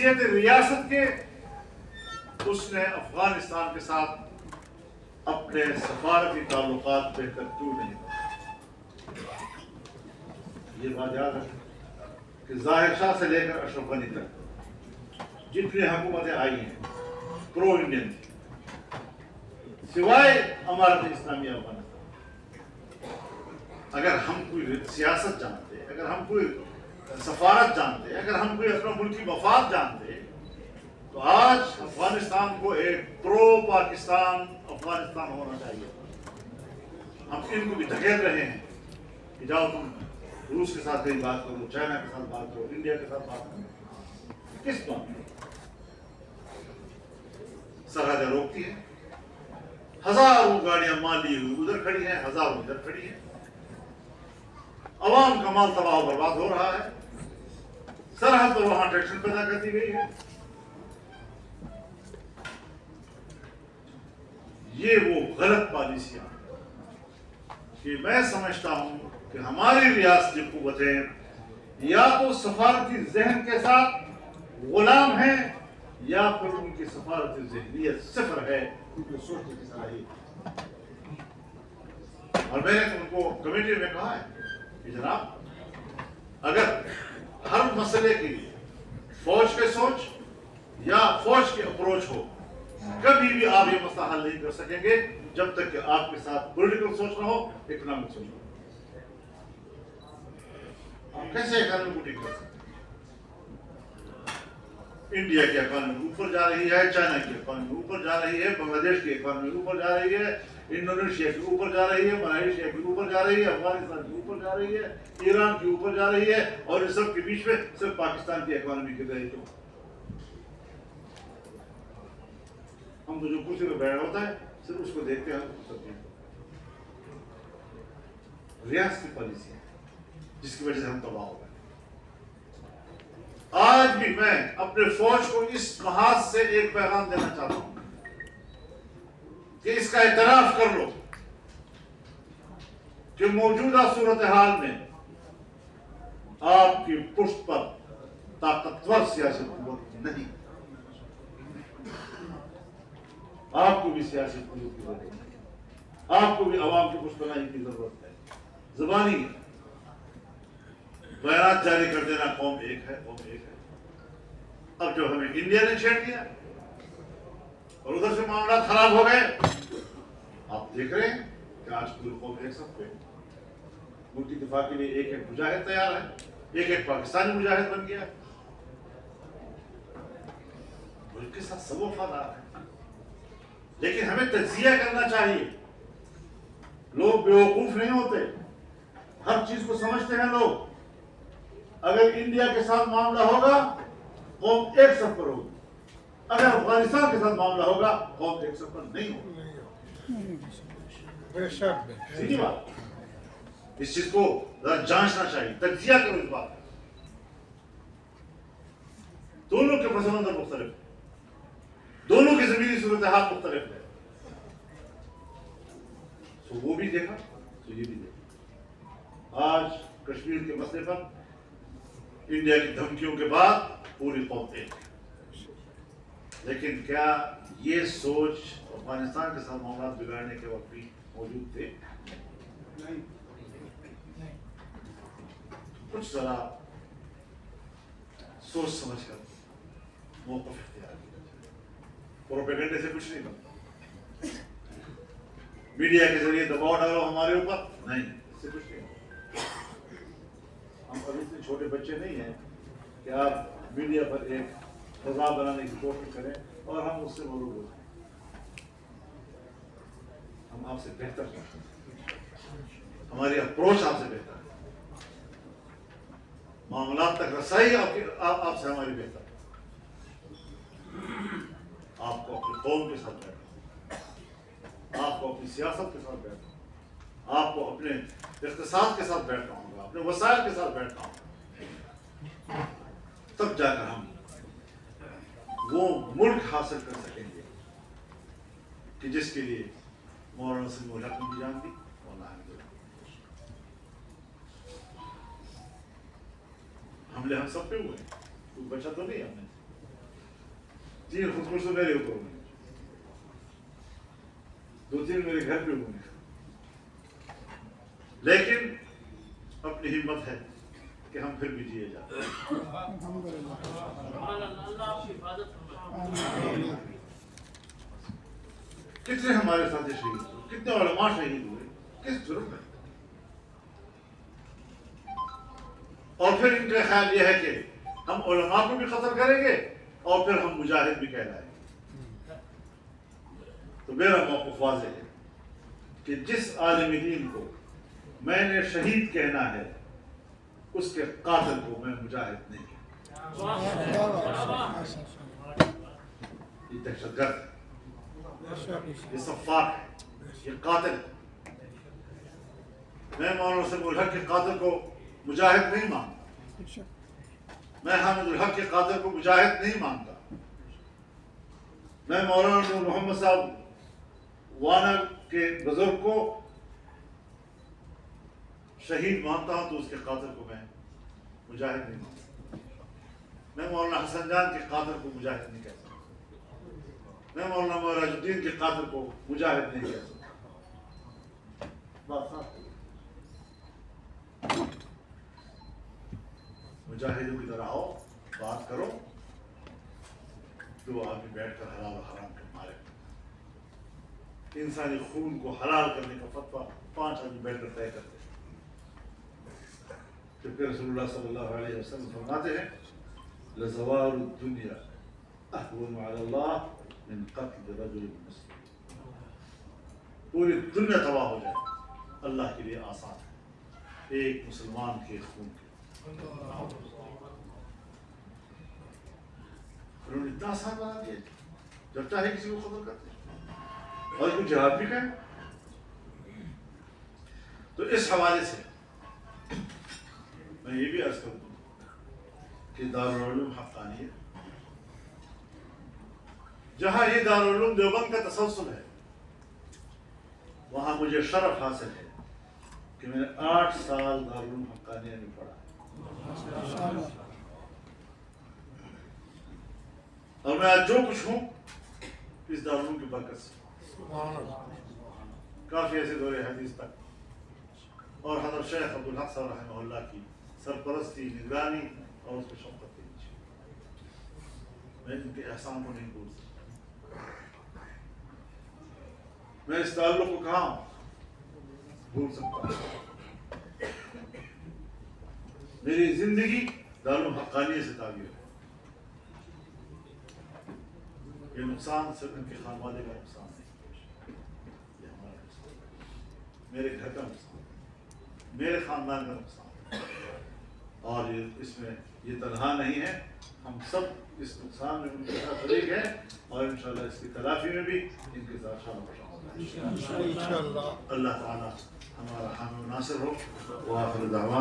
ریاست کے اس نے افغانستان کے ساتھ اپنے سفارتی تعلقات بہتر کیوں نہیں بنائے؟ یہ بات یاد رکھیں کہ ظاہر شاہ سے لے کر اشرف غنی تک جتنی حکومتیں آئی ہیں پرو انڈین سوائے امارت اسلامیہ افغانستان، اگر ہم کوئی سیاست جانتے، اگر ہم کوئی سفارت جانتے، اگر ہم کوئی اپنا ملکی مفاد جانتے، تو آج افغانستان کو ایک پرو پاکستان افغانستان ہونا چاہیے۔ ہم ان کو بھی دھکیل رہے ہیں کہ جاؤ تم روس کے ساتھ کہیں بات کرو، چائنا کے ساتھ بات کرو، انڈیا کے ساتھ بات کرو۔ کس بات میں سرحدیں روکتی ہیں، ہزاروں گاڑیاں مالی ہوئی ادھر کھڑی ہیں، ہزاروں ادھر کھڑی ہیں، عوام کا مال تباہ و برباد ہو رہا ہے، سرحد پر وہاں ٹینشن پیدا کر دی گئی ہے۔ یہ وہ غلط پالیسیاں کہ میں سمجھتا ہوں کہ ہماری ریاستی قوتیں یا تو سفارتی ذہن کے ساتھ غلام ہیں یا پھر ان کی سفارتی ذہنیت صفر ہے، ان کو سوچنے کی صلاحیت۔ اور میں نے ان کو کمیٹی میں کہا ہے کہ جناب اگر ہر مسئلے کے لیے فوج کے سوچ یا فوج کی اپروچ ہو، کبھی بھی آپ یہ مسئلہ حل نہیں کر سکیں گے جب تک کہ آپ کے ساتھ پولیٹیکل سوچ نہ ہو، اکنامک سوچ نہ ہو۔ آپ کیسے اکانومی کو ٹھیک کر سکتے ہیں؟ انڈیا کی اکانومی اوپر جا رہی ہے، چائنا کی اکانومی اوپر جا رہی ہے، بنگلہ دیش کی اکانومی اوپر جا رہی ہے، انڈونیشیا کی اوپر جا رہی ہے، ملائیشیا کی اوپر جا رہی ہے، افغانستان کی اوپر جا رہی ہے، ایران کی اوپر جا رہی ہے، اور اس سب کے بیچ میں صرف پاکستان کی اکانومی گر رہی ہے۔ ہم تو جو کرسی پہ بیٹھا ہوتا ہے صرف اس کو دیکھتے ہیں، ریاستی پالیسی ہے جس کی وجہ سے ہم تباہ ہو گئے۔ آج بھی میں اپنے فوج کو اس محاذ سے ایک پیغام دینا چاہتا ہوں کہ اس کا اعتراف کر لو کہ موجودہ صورتحال میں آپ کی پشت پر طاقتور سیاسی قوت نہیں، آپ کو بھی سیاسی قوت کی ضرورت ہے، آپ کو بھی عوام کی پشتبانی کی ضرورت ہے۔ زبانی بیانات جاری کر دینا قوم ایک ہے، قوم ایک ہے۔ اب جو ہمیں انڈیا نے چھیڑ دیا اور ادھر سے معاملات خراب ہو گئے، آپ دیکھ رہے ہیں کہ آج پوری قوم ایک سب پہ ملک کی دفاع کے لیے ایک ایک مجاہد تیار ہے، ایک ایک پاکستانی مجاہد بن گیا ہے، ملک کے ساتھ سب وفادار ہے۔ لیکن ہمیں تجزیہ کرنا چاہیے، لوگ بیوقوف نہیں ہوتے، ہر چیز کو سمجھتے ہیں لوگ۔ اگر انڈیا کے ساتھ معاملہ ہوگا قوم ایک صف پر ہوگی، اگر افغانستان کے ساتھ معاملہ ہوگا قوم ایک صف پر نہیں ہوگی۔ سیدھی بات، اس چیز کو ذرا جانچنا چاہیے، تجزیہ کرو اس بات کا۔ دونوں کے پس منظر مختلف ہے، دونوں کی زمینی صورتحال مختلف ہے، تو وہ بھی دیکھا تو یہ بھی دیکھا۔ آج کشمیر کے مسئلے پر انڈیا کی دھمکیوں کے بعد پوری قوم ایک ہے، لیکن کیا یہ سوچ افغانستان کے ساتھ معاملات بگاڑنے کے وقت بھی موجود تھے؟ نہیں۔ کچھ ذرا سوچ سمجھ کر موقف اختیار کیا جائے، پروپیگنڈے سے کچھ نہیں بنتا، میڈیا کے ذریعے دباؤ ڈالو ہمارے اوپر، نہیں، اس سے کچھ نہیں ہوتا۔ ہم ابھی اتنے چھوٹے بچے نہیں ہیں کہ آپ میڈیا پر ایک فضا بنانے کی کوشش کریں اور ہم اس سے مغلوب ہو جائیں۔ ہم آپ سے بہتر ہیں، ہماری اپروچ آپ سے بہتر ہے، معاملات تک رسائی آپ سے ہماری بہتر ہے۔ آپ کو اپنی قوم کے ساتھ بیٹھنا، آپ کو اپنی سیاست کے ساتھ بیٹھنا، آپ کو اپنے اقتصاد کے ساتھ بیٹھنا ہوگا، اپنے وسائل کے ساتھ بیٹھنا ہوگا، تب جا کر ہم وہ ملک حاصل کر سکیں گے کہ جس کے لیے مولانا سمیع الحق نے بھی جان دی، حملے ہم سب پہ ہوئے، کوئی بچا تو نہیں ہم نے۔ 3 خودکشی میرے اوپر ہوئی، 2-3 میرے گھر پہ ہوئی، لیکن اپنی ہمت ہے کہ ہم پھر بھی جیے جاتے ہیں۔ کتنے ہمارے ساتھی شہید ہوئے، کتنے علماء شہید ہوئے، کس جرم میں؟ اور پھر ان کا خیال یہ ہے کہ ہم علماء کو بھی قتل کریں گے اور پھر ہم مجاہد بھی کہلائیں گے۔ تو میرا موقف واضح ہے کہ جس عالم دین کو میں نے شہید کہنا ہے اس کے قاتل کو میں مجاہد نہیں کہتا۔ یہ دہشت گرد ہے، یہ سفاک ہے، یہ قاتل ہے۔ میں مولانا نصیر الحق کے قاتل کو مجاہد نہیں مانتا، میں حامد الحق کے قاتل کو مجاہد نہیں مانتا، میں مولانا نور محمد صاحب وانا کے بزرگ کو شہید مانتا ہوں تو اس کے قاتل کو میں مجاہد نہیں مانتا۔ میں مولانا حسن جان کے قاتل کو مجاہد نہیں کہتا، میں مولانا معراج الدین کے قاتل کو مجاہد نہیں کہتا۔ بات صاف ہے۔ مجاہدوں کی طرح آؤ، بات کرو، دو آدمی بیٹھ کر حلال و حرام کے مارے، انسانی خون کو حلال کرنے کا فتویٰ 5 آدمی بیٹھ کر طے کرتے ہیں۔ جبکہ رسول اللہ صلی اللہ علیہ وسلم فرماتے ہیں لزوال الدنیا اہون علی اللہ من قتل رجل مسلم، پوری دنیا تباہ ہو جائے اللہ کے لیے آسان ہے ایک مسلمان کے خون کے۔ انہوں نے اتنا آسان بنا دیا جب چاہے کسی کو قتل کرتے ہیں اور کچھ جہاد بھی کریں۔ تو اس حوالے سے میں یہ بھی عرض کر دوں کہ دارالعلوم حقانیت، جہاں یہ دارالعلوم دیوبند کا تسلسل ہے، وہاں مجھے شرف حاصل ہے کہ میں نے 8 سال دارالعلوم حقانیہ میں پڑھا اور میں آج جو کچھ ہوں اس دارالعلوم کی برکت سے، کافی ایسے دور حدیث تک اور حضرت شیخ عبدالحق صاحب رحمہ اللہ کی سرپرستی، نگرانی اور اس کو شفقت کے نیچے میں ان کے احسان کو نہیں بھول سکتا۔ میں اس تعلق کو کہاں بھول سکتا ہوں؟ میری زندگی دارالعلوم حقانیہ سے تعبیر ہے۔ یہ نقصان صرف ان کے خانوادے کا نقصان نہیں، یہ ہمارا نقصان، میرے گھر کا نقصان، میرے خاندان کا نقصان، اور اس میں یہ تنہا نہیں ہے، ہم سب اس نقصان میں ان کے ساتھ شریک ہیں اور انشاءاللہ اس کی تلافی میں بھی ان کے ساتھ شامل ہوگا۔ اللہ تعالیٰ ہمارا حامی و ناصر ہو۔ وآخر دعوانا